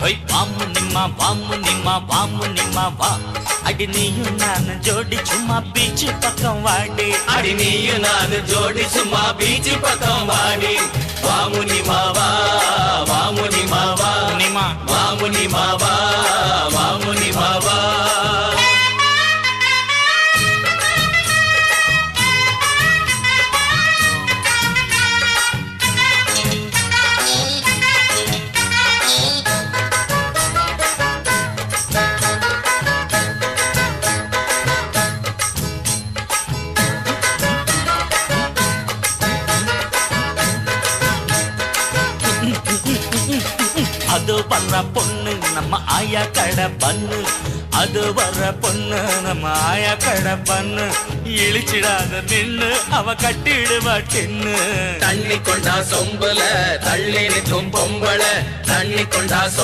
Y வாமு நிம்மா வா அடி நீயும் நான் ஜோடி சும்மா பீச்சு பக்கம் வாடி அடி நீயும் நான் ஜோடி சும்மா பீச்சு பக்கம் வாடி வாமுனி மாவா வாமுனி மாவா நிமா வாமுனி மாவா வாமுனி மாவா அது வர்ற பொண்ணு நம்ம ஆயா கடை பண்ணு அது வர்ற பொண்ணு நம்ம ஆயா கடை பண்ணு இழிச்சிடாத நின்னு அவ கட்டிடுவா டின்னு தண்ணி கொண்டா சொம்புல தள்ளி நிற்கும் பொம்பளை தண்ணி கொண்டா